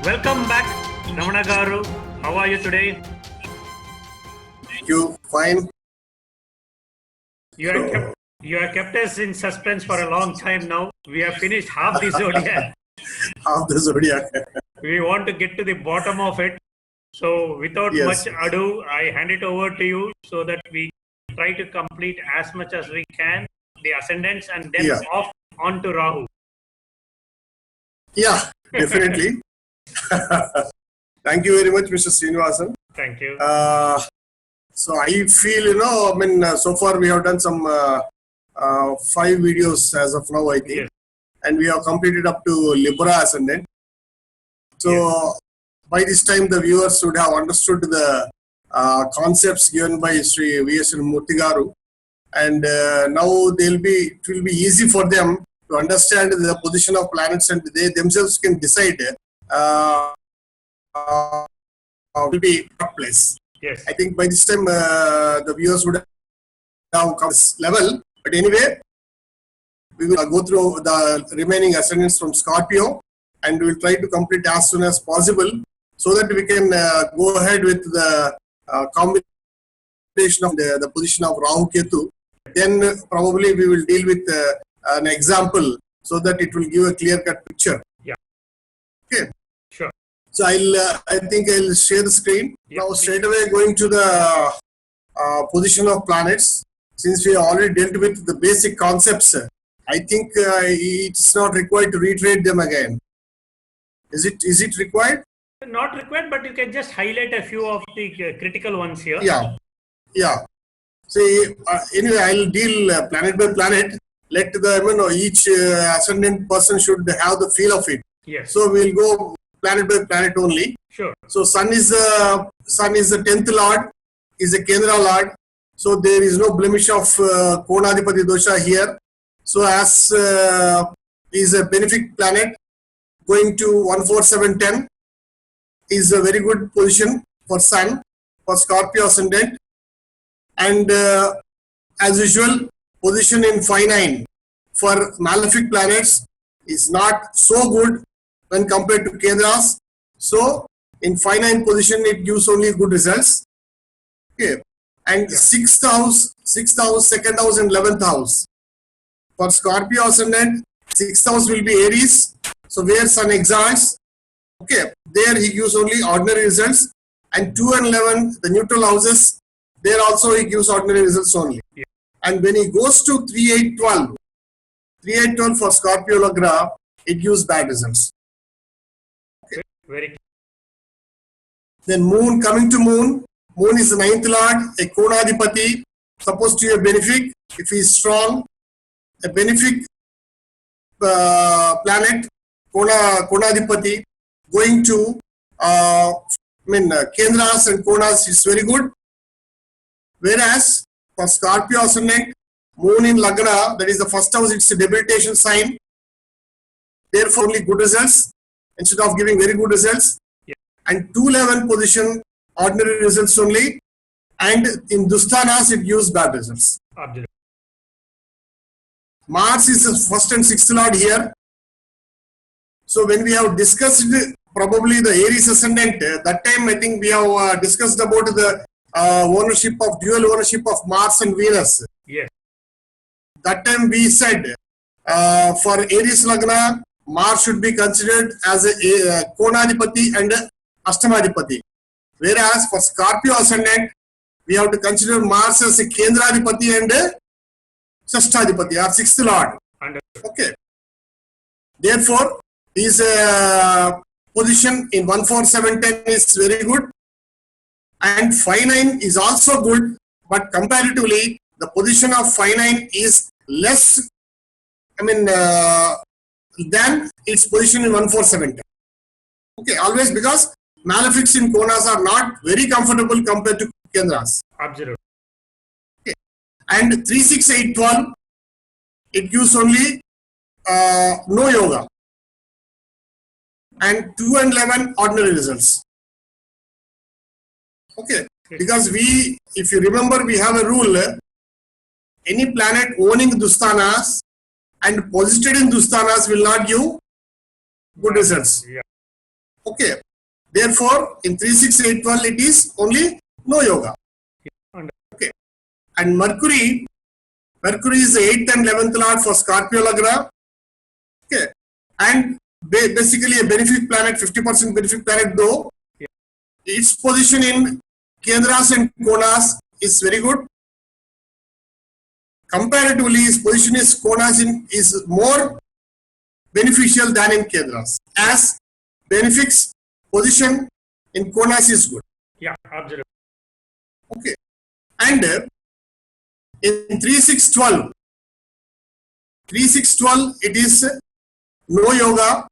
Welcome back, Ramana Garu. How are you today? Thank you. Fine. You have kept us in suspense for a long time now. We have finished half the zodiac. Half the zodiac. We want to get to the bottom of it. So without much ado, I hand it over to you so that we try to complete as much as we can the ascendants and then off on to Rahu. Yeah, definitely. Thank you very much, Mr. Srinivasan. Thank you. So I feel, so far we have done some 5 videos as of now, I think. Yes. And we have completed up to Libra Ascendant. So by this time, the viewers would have understood the concepts given by Sri V.S. Murthy Garu. And now it will be easy for them to understand the position of planets, and they themselves can decide will be what place. Yes. I think by this time the viewers would have come to this level. But anyway, we will go through the remaining ascendants from Scorpio, and we will try to complete as soon as possible so that we can go ahead with the combination of the position of Rahu Ketu. Then probably we will deal with an example so that it will give a clear-cut picture. Yeah. Okay. Sure. So I think I'll share the screen. Now straight away going to the position of planets. Since we already dealt with the basic concepts, I think it's not required to reiterate them again. Is it required? Not required, but you can just highlight a few of the critical ones here. Yeah. See, anyway, I'll deal planet by planet. Let each ascendant person should have the feel of it. Yes. So we'll go planet by planet only. Sure. So Sun is the 10th Lord, is a Kendra Lord. So there is no blemish of Konadipati dosha here. So as is a benefic planet, going to 14710 is a very good position for Sun, for Scorpio ascendant. And as usual, position in 5-9 for malefic planets is not so good when compared to Kendras. So in 5-9 position, it gives only good results. Okay. And 6th house, 2nd house and 11th house. For Scorpio ascendant, 6th house will be Aries. So where Sun exalts, okay, there he gives only ordinary results. And 2 and 11, the neutral houses, there also he gives ordinary results only. Yeah. And when he goes to 3-8-12, 3-8-12 for Scorpio Lagna, it gives bad results. Okay. Very. Then Moon, coming to Moon is the 9th Lord, a Konadipati, supposed to be a benefic. If he is strong, a benefic planet, Konadipati, going to Kendras and Konas is very good. Whereas for Scorpio ascendant, Moon in Lagna, that is the first house, it's a debilitation sign. Therefore, only good results instead of giving very good results. Yeah. And 2-11 position, ordinary results only. And in Dusthanas, it gives bad results. Absolutely. Mars is the first and 6th Lord here. So when we have discussed probably the Aries ascendant, that time I think we have discussed about the dual ownership of Mars and Venus. Yes. That time we said for Aries Lagna, Mars should be considered as a Konadipati and Ashtamadipati. Whereas for Scorpio ascendant, we have to consider Mars as a Kendradipati and Sashtadipati or 6th Lord. Understood. Okay. Therefore, this position in 14710 is very good. And 5-9 is also good, but comparatively, the position of 5-9 is less, than its position in 14710. Okay, always because malefics in konas are not very comfortable compared to kendras. Absolutely. Okay. And 3, 6, 8, 12, it gives only no yoga. And 2 and 11, ordinary results. Okay. Because if you remember, we have a rule, any planet owning Dusthanas and posited in Dusthanas will not give good results. Yeah. Okay. Therefore, in 3, 6, 8, 12, it is only no yoga. Okay. And Mercury is the 8th and 11th lord for Scorpio Lagna. Okay. And basically a benefic planet, 50% benefic planet though. Yeah. Its position in Kendras and Konas is very good. Comparatively, its position is Konas is more beneficial than in Kendras. As benefic's position in Konas is good. Yeah, absolutely. Okay. And in 3, 6, 12, it is no yoga.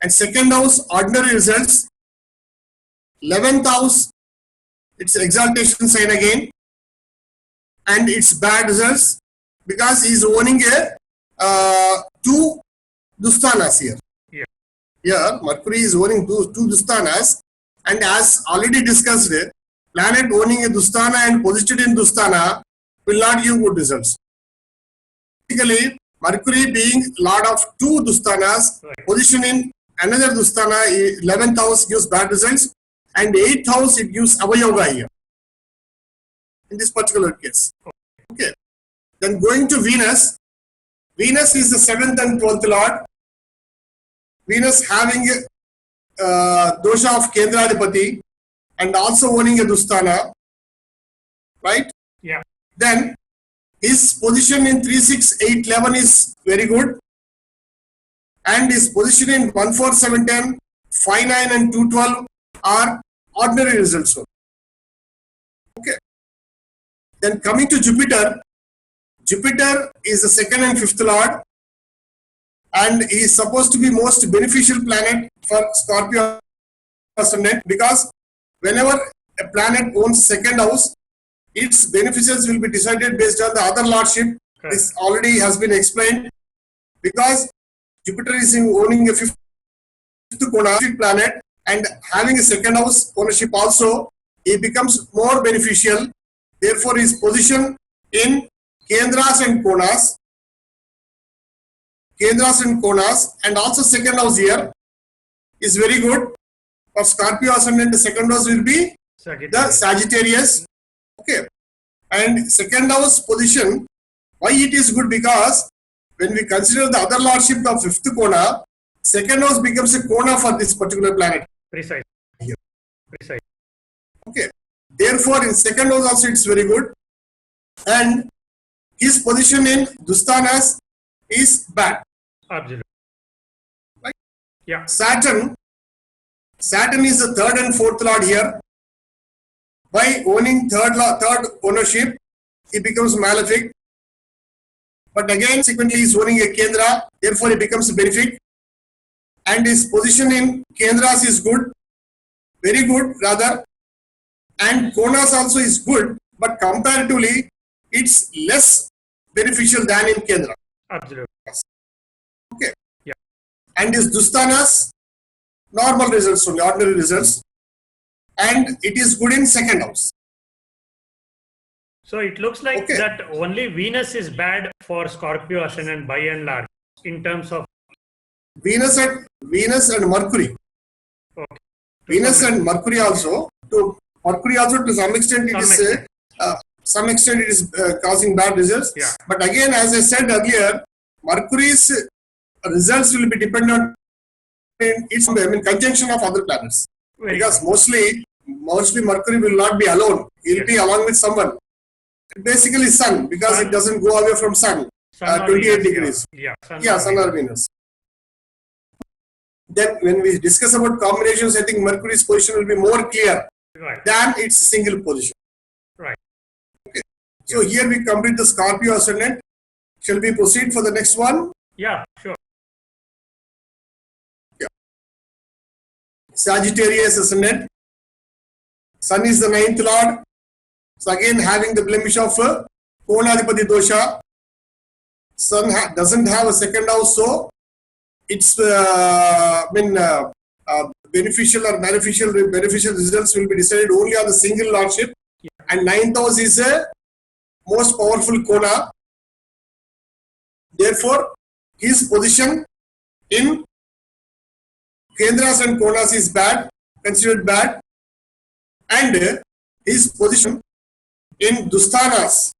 And second house, ordinary results. 11th house, it's exaltation sign again. And it's bad results because he's owning a 2 Dusthanas here. Yeah. Here, Mercury is owning 2 Dusthanas. And as already discussed, planet owning a Dusthana and posited in Dusthana will not give good results. Basically, Mercury being lord of 2 Dusthanas, right, position in another Dusthana, 11th house gives bad results, and 8th house it gives avayoga here. In this particular case. Okay. Then going to Venus. Venus is the 7th and 12th lord. Venus having dosha of Kendradipati and also owning a Dusthana. Right? Yeah. Then his position in 3, 6, 8, 11 is very good. And his position in 1, 4, 7, 10, 5, 9 and 2, 12 are ordinary results. Okay. Then coming to Jupiter. Jupiter is the 2nd and 5th lord. And he is supposed to be most beneficial planet for Scorpio ascendant because whenever a planet owns 2nd house, its beneficials will be decided based on the other lordship. Okay. This already has been explained because Jupiter is owning a 5th planet and having a 2nd house ownership also, it becomes more beneficial. Therefore, his position in Kendras and Konas and also 2nd house here is very good. For Scorpio ascendant, the 2nd house will be the Sagittarius. Okay. And 2nd house position, why it is good? Because when we consider the other lordship of 5th Kona, 2nd house becomes a Kona for this particular planet. Precise. Here. Precise. Okay. Therefore, in 2nd house also it's very good. And his position in Dusthanas is bad. Absolutely. Right? Yeah. Saturn is the 3rd and 4th lord here. By owning third ownership, he becomes malefic. But again, consequently, he is owning a Kendra, therefore he becomes benefic. And his position in Kendras is good, very good rather. And Konas also is good, but comparatively, it's less beneficial than in Kendra. Absolutely. Okay. Yeah. And his Dusthanas, normal results only, ordinary results. And it is good in 2nd house. So it looks like that only Venus is bad for Scorpio ascendant by and large in terms of Venus and Mercury. Okay. Venus and Mercury also. To some extent it is causing bad results. Yeah. But again, as I said earlier, Mercury's results will be dependent in conjunction of other planets. Because mostly Mercury will not be alone. He will be along with someone. Basically Sun, because it doesn't go away from Sun. 28 degrees. Yeah, Sun or Venus. Then when we discuss about combinations, I think Mercury's position will be more clear than its single position. Right. Okay. So here we complete the Scorpio ascendant. Shall we proceed for the next one? Yeah, sure. Sagittarius ascendant. Sun is the 9th lord. So again having the blemish of Konadipati dosha. Sun doesn't have a second house, so its beneficial or beneficial results will be decided only on the single lordship. Yeah. And 9th house is a most powerful Kona. Therefore, his position in Kendras and Konas is bad, considered bad, and his position in Dusthanas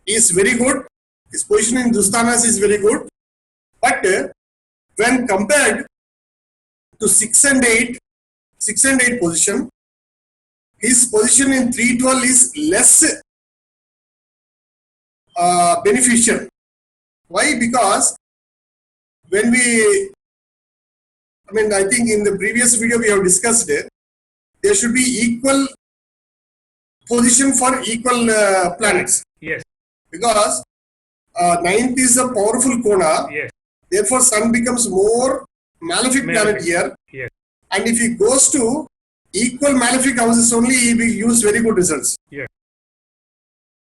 is very good. His position in Dusthanas is very good, but when compared to 6 and 8 position, his position in 312 is less beneficial. Why? Because when I think in the previous video we have discussed it, there should be equal position for equal planets. Yes. Because 9th is a powerful Kona. Yes. Therefore, Sun becomes more malefic planet here. Yes. And if he goes to equal malefic houses only, he will use very good results. Yes.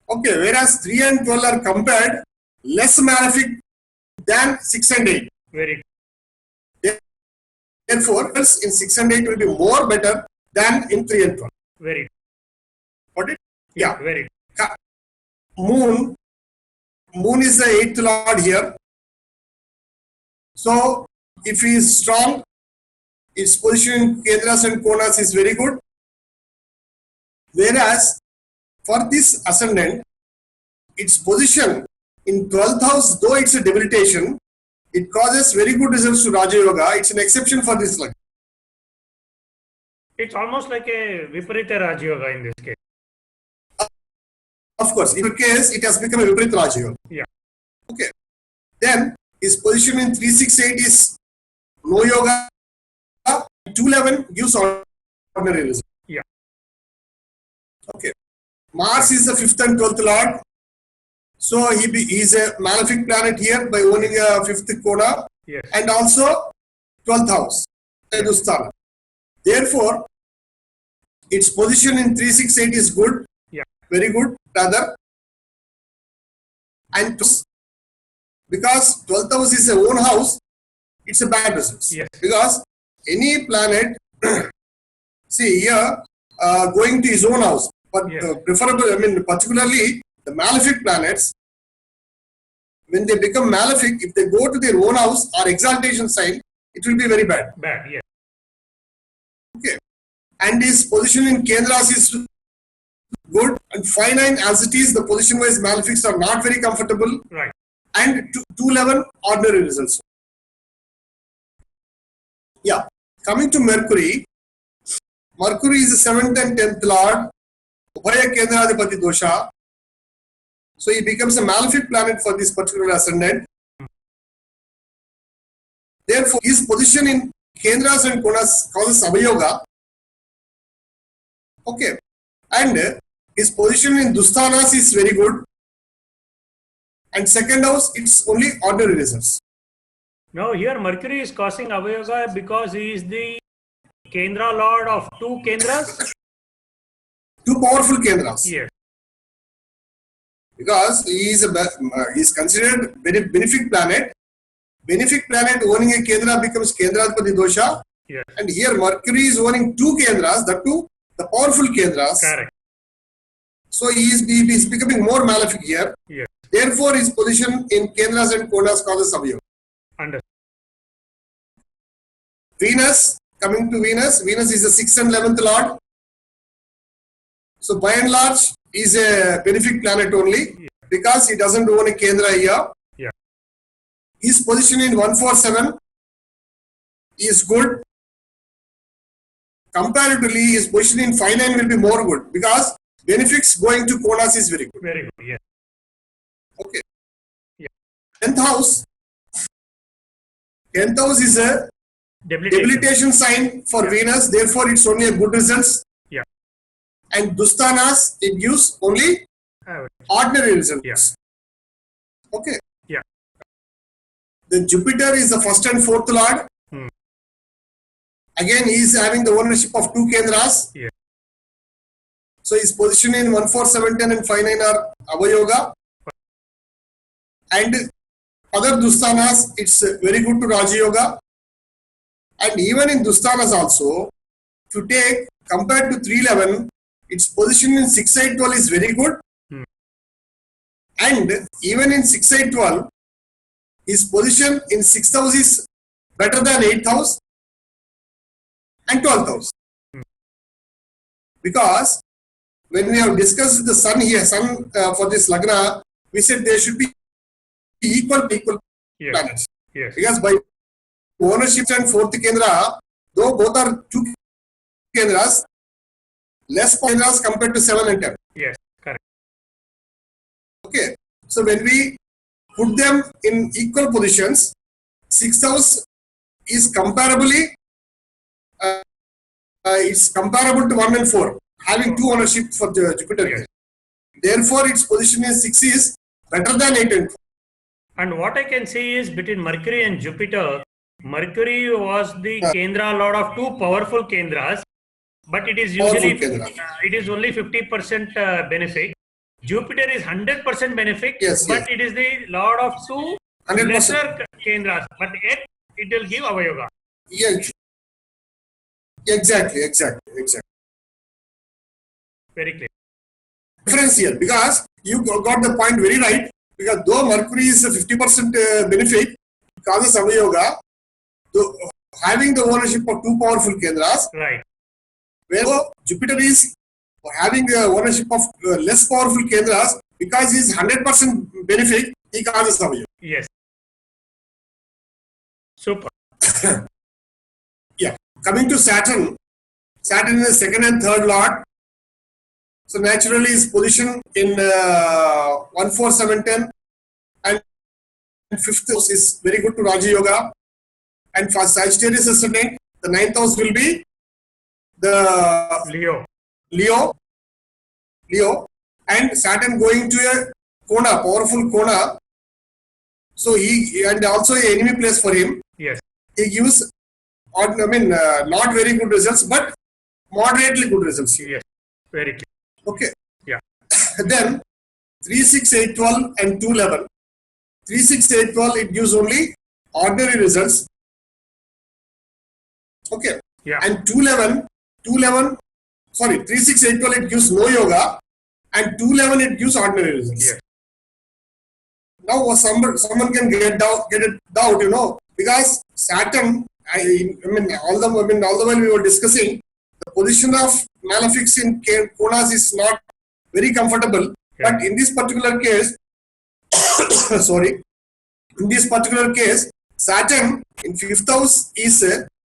Okay, whereas 3 and 12 are compared less malefic than 6 and 8. Very good. Therefore, in 6 and 8 will be more better than in 3 and 12. Very good. Got it? Yeah. Very good. Moon is the 8th lord here. So, if he is strong, its position in Kendras and Konas is very good. Whereas, for this ascendant, its position in 12th house, though it's a debilitation, it causes very good results to Raja Yoga. It's an exception for this luck. It's almost like a Viparita Raja Yoga in this case. Of course, in your case, it has become a Viparita Raja Yoga. Yeah. Okay. Then, his position in 368 is no yoga. 211 gives ordinary result. Yeah. Okay. Mars is the 5th and 12th lord. So he is a malefic planet here by owning a 5th Kona. Yes. And also 12th house, Dustana. Therefore, its position in 368 is good. Yeah. Very good, rather. And because 12th house is a own house, it's a bad result. Yes. Because any planet, see here, going to his own house, but yes. Particularly the malefic planets, when they become malefic, if they go to their own house or exaltation sign, it will be very bad. Bad, yes. Okay. And his position in Kendras is good, and 5-9 as it is, the position-wise malefics are not very comfortable. Right. And 211 ordinary results. Yeah. Coming to Mercury, Mercury is the 7th and 10th lord, Ubhaya Kendradipati dosha. So he becomes a malefic planet for this particular ascendant. Therefore, his position in Kendras and Konas causes Avayoga. Okay. And his position in Dusthanas is very good. And second house, it's only ordinary results. Now here Mercury is causing Avayoga because he is the Kendra lord of 2 Kendras? 2 powerful Kendras. Yes. Because he is considered very benefic planet. Benefic planet owning a Kendra becomes Kendradipati dosha. Yes. And here Mercury is owning 2 Kendras, the powerful Kendras. Correct. So he is becoming more malefic here. Yes. Therefore, his position in Kendras and Konas causes Avayoga. Understood. Venus, coming to Venus is the 6th and 11th lord. So by and large, is a benefic planet only because he doesn't own a Kendra here. Yeah. His position in 147 is good. Comparatively, his position in 5-9 will be more good because benefics going to Konas is very good. Very good, yes. Okay. Yeah. 10th house. 10th house is a debilitation sign for Venus, therefore it's only a good results. Yeah. And Dusthanas, it gives only ordinary results. Yeah. Okay. Yeah. Then Jupiter is the 1st and 4th lord. Again, he is having the ownership of 2 Kendras. Yeah. So his position in 1, 4, 7, 10 and 5, 9 are Avayoga. And other Dusthanas, it's very good to Raja Yoga. And even in Dusthanas also, if you take compared to 311, its position in 6, 8, 12 is very good. And even in 6, 8, 12, his position in 6th house is better than 8th house and 12th house. Because when we have discussed the sun here, sun for this Lagna, we said there should be equal planets. Yes. Because by ownership and 4th Kendra, though both are 2 Kendras, less Kendras compared to 7 and 10. Yes, correct. Okay. So when we put them in equal positions, 6th house is comparably, it's comparable to 1 and 4, having 2 ownership for the Jupiter. Yes. Therefore, its position in 6 is better than 8 and 4. And what I can say is between Mercury and Jupiter, Mercury was the Kendra lord of 2 powerful Kendras, but it is usually it is only 50% benefic. Jupiter is 100% benefic, but it is the lord of 2 lesser Kendras, but yet it will give Avayoga. Yeah, exactly. Very clear. Difference here, because you got the point very right. Because though Mercury is a 50% benefic, causes Avayoga, having the ownership of 2 powerful Kendras. Right. Where Jupiter is having the ownership of less powerful Kendras, because he is 100% benefic, he causes Avayoga. Yes. Super. Yeah. Coming to Saturn, Saturn is the 2nd and 3rd lord. So naturally his position in 1, 4, 7, 10 and 5th house is very good to Raja Yoga. And for Sagittarius ascendant, the 9th house will be the Leo, and Saturn going to a Kona, powerful Kona. So he, and also an enemy place for him. Yes. He gives, not very good results, but moderately good results. Yes. Very clear. Okay. Yeah. Then 3, 6, 8, 12 and 2, 11. 3, 6, 8, 12, it gives only ordinary results. Okay. Yeah. And 2, 11, 3, 6, 8, 12, it gives no yoga. And 2, 11, it gives ordinary results. Yes. Now someone can get it doubt, because Saturn, all the while we were discussing, the position of malefics in Konas is not very comfortable. Yeah. But in this particular case, Saturn in 5th house is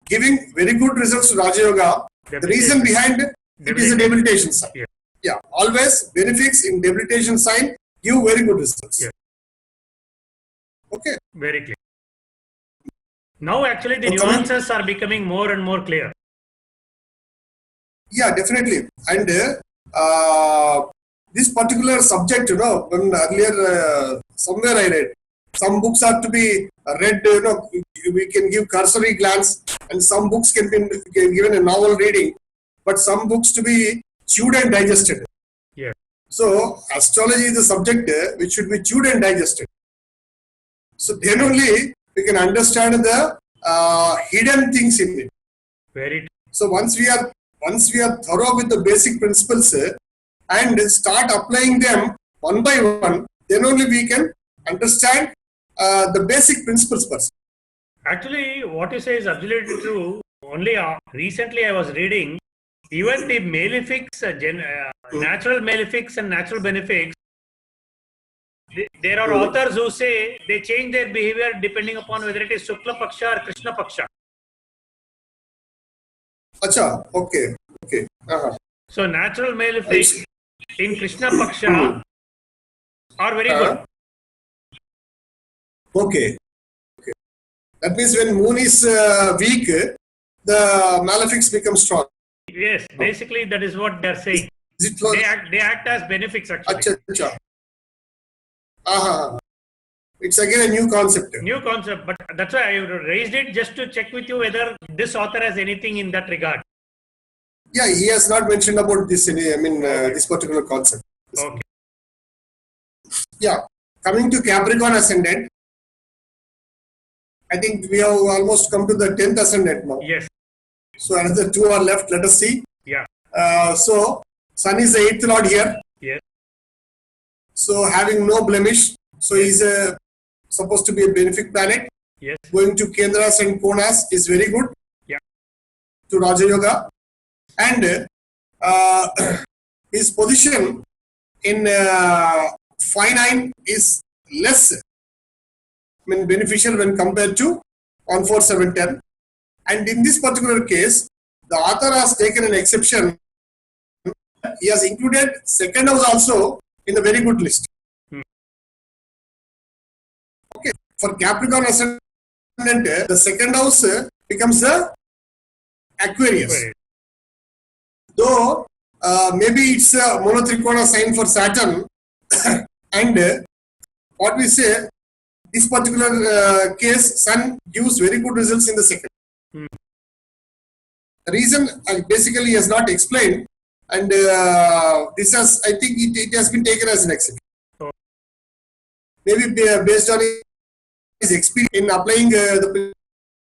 giving very good results to Raja Yoga. The reason behind it is a debilitation sign. Yeah. Always benefics in debilitation sign give very good results. Yeah. Okay. Very clear. Now actually the nuances are becoming more and more clear. Yeah, definitely. And this particular subject, when earlier somewhere I read, some books are to be read, we can give cursory glance, and some books can be given a novel reading, but some books to be chewed and digested. Yeah. So astrology is a subject which should be chewed and digested. So then only we can understand the hidden things in it. Very true. So once we are thorough with the basic principles and start applying them one by one, then only we can understand the basic principles first. Actually, what you say is absolutely true. Only recently I was reading, even the malefics, natural malefics and natural benefics, there are authors who say they change their behavior depending upon whether it is Shukla Paksha or Krishna Paksha. Acha, okay. So natural malefics in Krishna Paksha are very good. Okay. That means when moon is weak, the malefics become strong. Yes, basically that is what they are saying. They act as benefics actually. Acha. It's again a new concept. New concept, but that's why I raised it just to check with you whether this author has anything in that regard. Yeah, he has not mentioned about this. This particular concept. Okay. Yeah, coming to Capricorn ascendant, I think we have almost come to the 10th ascendant now. Yes. So another 2 are left. Let us see. Yeah. So Sun is the 8th lord here. Yes. So having no blemish. So he's supposed to be a benefic planet. Yes. Going to Kendras and Konas is very good. Yeah. To Raja Yoga. And his position in 5-9 is less beneficial when compared to 1-4-7-10. And in this particular case, the author has taken an exception. He has included second house also in the very good list. Okay, for Capricorn ascendant, the second house becomes the Aquarius. Though maybe it's a monotrikona sign for Saturn, and what we say, this particular case, Sun gives very good results in the second. The reason basically he has not explained, and this has, I think it has been taken as an exception. Maybe based on his experience in applying the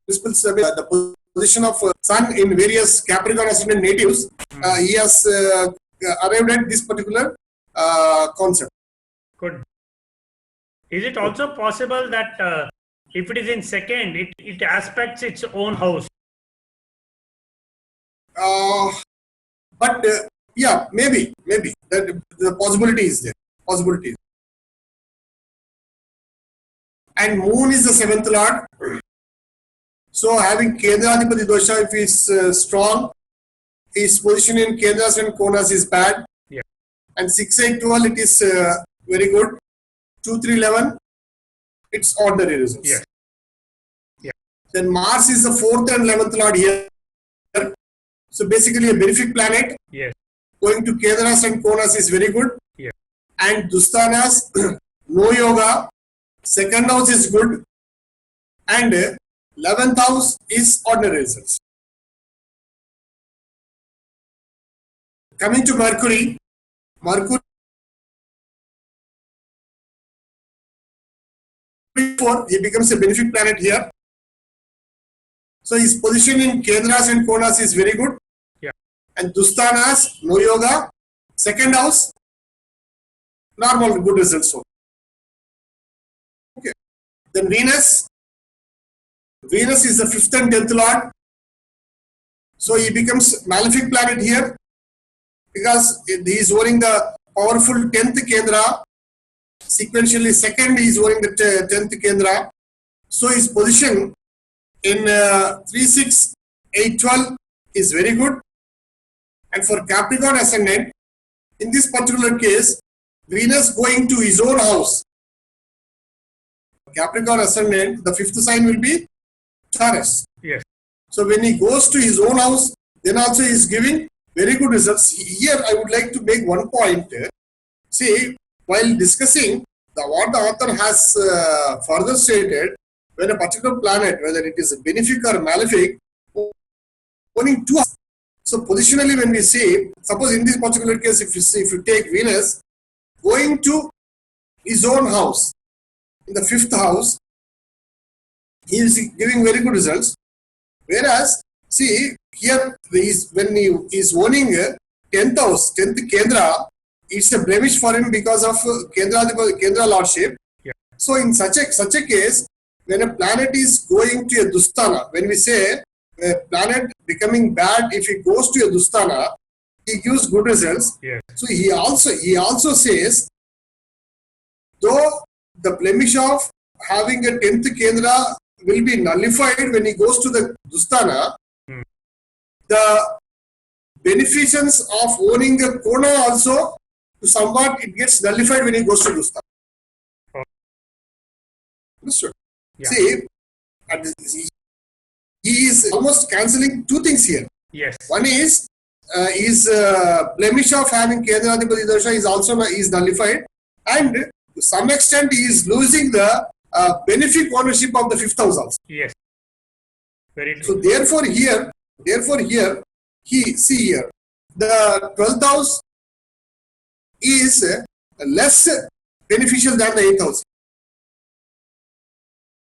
principles, the position of Sun in various Capricorn ascendant natives, he has arrived at this particular concept. Good. Is it also possible that if it is in second, it aspects its own house? But yeah, maybe that the possibility is there. Possibility. And Moon is the 7th lord. So having Kendradipati dosha, if he is strong, his position in Kendras and Konas is bad. Yeah. And 6-8-12, it is very good. 2-3-11, it's ordinary results. Yeah. Yeah. Then Mars is the 4th and 11th lord here. So basically a benefic planet. Yes. Going to Kendras and Konas is very good. Yeah. And Dusthanas, no yoga. Second house is good. And 11th house is ordinary results. Coming to Mercury, he becomes a benefic planet here. So his position in Kendras and Konas is very good. Yeah. And Dusthanas, no yoga. Second house, normal good results. Okay. Then Venus is the 5th and 10th lord. So he becomes malefic planet here because he is owning the powerful 10th Kendra. Sequentially, second he is owning the 10th Kendra. So his position in 3-6-8-12 is very good. And for Capricorn ascendant, in this particular case, Venus going to his own house. Capricorn ascendant, the 5th sign will be Taurus. Yes. So when he goes to his own house, then also he is giving very good results. Here I would like to make one point. See, while discussing what the author has further stated, when a particular planet, whether it is benefic or malefic, owning two. So positionally, when we say, suppose in this particular case, if you take Venus going to his own house, in the 5th house, he is giving very good results. Whereas, see, here when he is owning 10th house, 10th Kendra, it's a blemish for him because of Kendra lordship. Yeah. So in such a case, when a planet is going to a Dusthana, when we say a planet becoming bad, if he goes to a Dusthana, he gives good results. Yeah. So he also says, though the blemish of having a 10th Kendra will be nullified when he goes to the Dusthana, the beneficence of owning the Kona also, somewhat it gets nullified when he goes to Dusthana. Understood? Yeah. See, he is almost cancelling two things here. Yes. One is blemish of having Kendradipati dosha is also nullified, and to some extent he is losing the benefic ownership of the fifth house also. Yes. Very true. So therefore here, see here, the 12th house is less beneficial than the 8th house.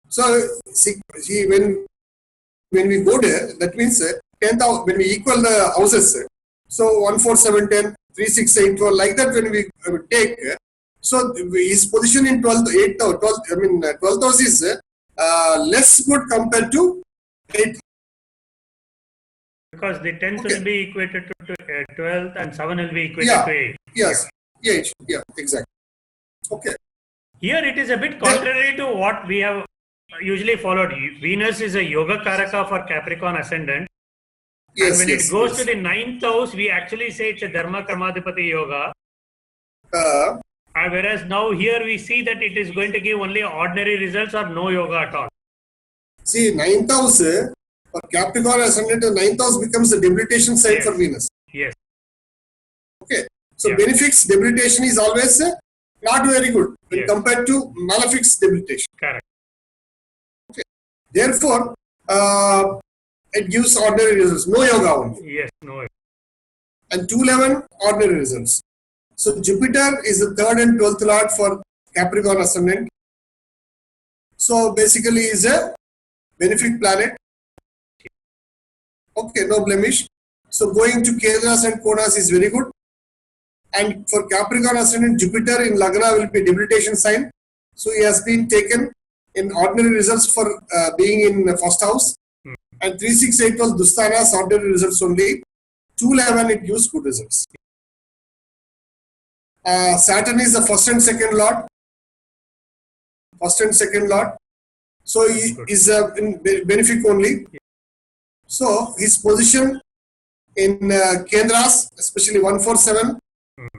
So see when we go there, that means 10th house, when we equal the houses, so 1, 4, 7, 10, 3, 6, 8, 12, like that when we take, so his position in 12th house is less good compared to 8th. Because the 10th will be equated to 12th and 7 will be equated to 8. Yes, yeah, exactly. Okay. Here it is a bit contrary to what we have usually followed. Venus is a yoga karaka for Capricorn ascendant. Yes, and when it goes to the 9th house, we actually say it's a Dharma Karmadhipati yoga. Whereas now here we see that it is going to give only ordinary results or no yoga at all. See, 9th house for Capricorn ascendant, the 9th house becomes the debilitation sign for Venus. Yes. Okay. So benefic's debilitation is always not very good when compared to malefic's debilitation. Correct. Okay. Therefore, it gives ordinary results. No yoga only. Yes, no yoga. And 211 ordinary results. So Jupiter is the 3rd and 12th lord for Capricorn ascendant. So basically is a benefic planet. Okay, no blemish. So going to Kendras and Konas is very good. And for Capricorn ascendant, Jupiter in Lagna will be debilitation sign. So he has been taken in ordinary results for being in the first house. And 3, 6, 8, 12 Dusthanas, ordinary results only. 211 it gives good results. Saturn is the first and second lord. So he is in benefic only. So his position in Kendras, especially 1, 4, 7,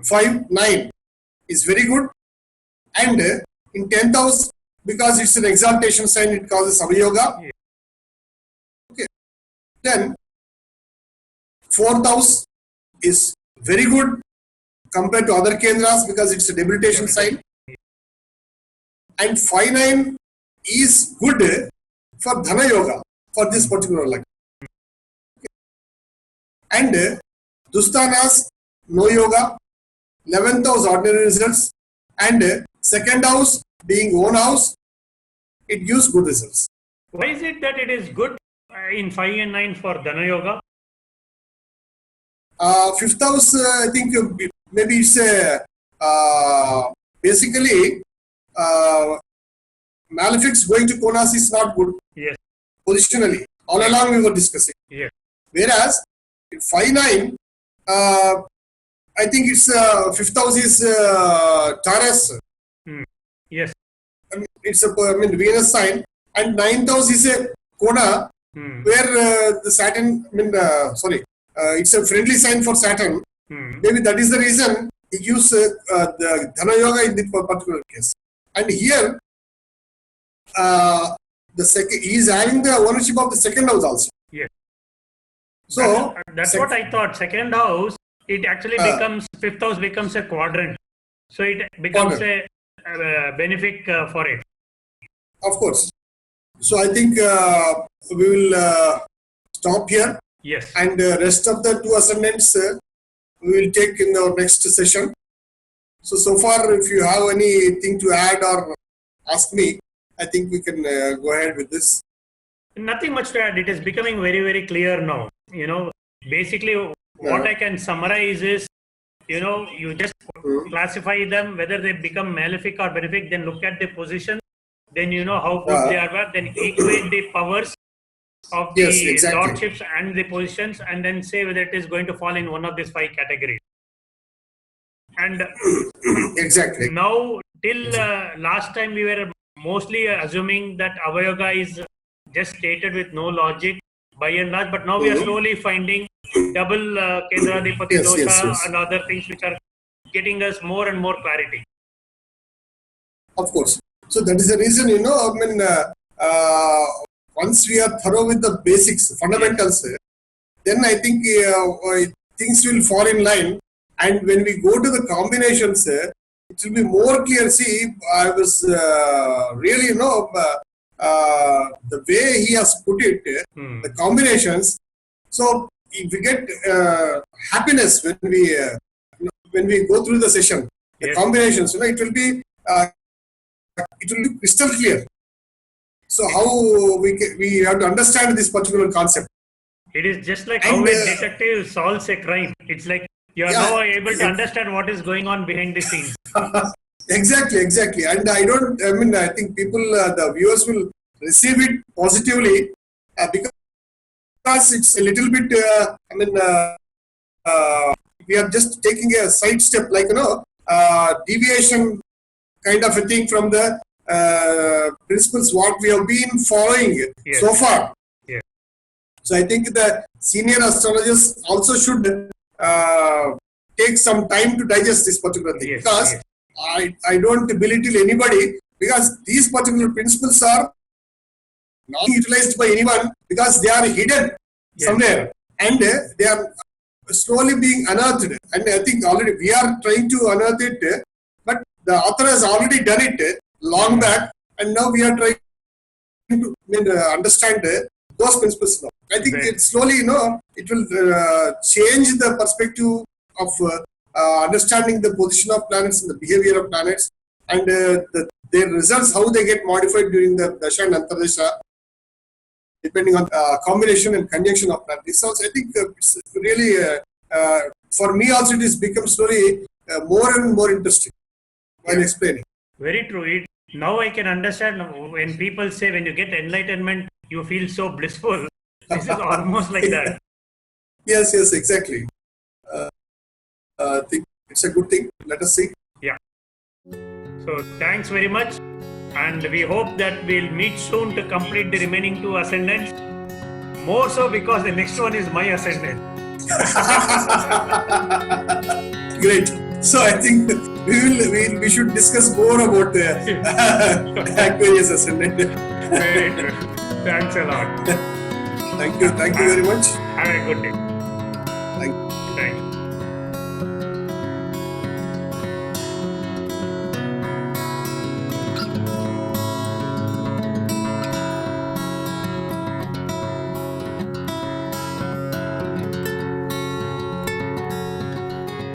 5, 9 is very good. And in 10th house, because it's an exaltation sign, it causes Avayoga. Okay. Then 4th house is very good compared to other Kendras because it's a debilitation sign. And 5, 9 is good for Dhana Yoga for this particular line. Okay. And Dusthanas, no yoga. 11th house, ordinary results. And second house, being own house, it gives good results. Why is it that it is good in 5 and 9 for Dhana Yoga? 5th house, I think maybe it's basically malefics going to Konas is not good. Yes. Positionally. All along we were discussing. Yes. Whereas in 5, 9, I think it's 5th house is Taurus. Yes. It's a Venus sign, and 9th house is a Kona, where the Saturn. It's a friendly sign for Saturn. Maybe that is the reason he gives the Dhana Yoga in this particular case. And here, he is having the ownership of the second house also. Yes. So that's what I thought. Second house, it actually becomes 5th house becomes a quadrant, so it becomes a benefic for it. Of course. So I think we will stop here. Yes. And rest of the 2 ascendants we will take in our next session. So far, if you have anything to add or ask me, I think we can go ahead with this. Nothing much to add. It is becoming very, very clear now. Basically what I can summarize is, you just classify them, whether they become malefic or benefic, then look at the position, then you know how good they are, then equate the powers of the lordships and the positions, and then say whether it is going to fall in one of these 5 categories. And exactly. Now, till last time we were mostly assuming that Avayoga is just stated with no logic by and large, but now we are slowly finding double Kendradipati dosha and other things which are getting us more and more clarity. Of course. So that is the reason, once we are thorough with the basics, fundamentals, then I think things will fall in line. And when we go to the combinations, it will be more clear. See, I was really, the way he has put it, the combinations. So we get happiness when we go through the session. The combinations, it will be crystal clear. So how we have to understand this particular concept. It is just like how a detective solves a crime. It's like you are now able to understand what is going on behind the scenes. Exactly. And I think people, the viewers will receive it positively because it's a little bit, we are just taking a side step, like, deviation kind of a thing from the principles what we have been following so far. So I think the senior astrologers also should take some time to digest this particular thing, because I don't belittle anybody, because these particular principles are not utilized by anyone because they are hidden somewhere, and they are slowly being unearthed. And I think already we are trying to unearth it, but the author has already done it long back, and now we are trying to understand those principles now. I think it slowly, it will change the perspective of understanding the position of planets and the behavior of planets, and their results, how they get modified during the Dasha and Antardasha, depending on combination and conjunction of planets. So I think it's really, for me also, it has become slowly more and more interesting while explaining. Very true. Now I can understand when people say when you get enlightenment, you feel so blissful. This is almost like that. Yes, exactly. I think it's a good thing. Let us see. Yeah. So thanks very much. And we hope that we'll meet soon to complete the remaining 2 ascendants. More so because the next one is my ascendant. Great. So I think we should discuss more about the Aquarius ascendant. Very good. Thanks a lot. Thank you very much. Have a good day. Thank you. Thank you.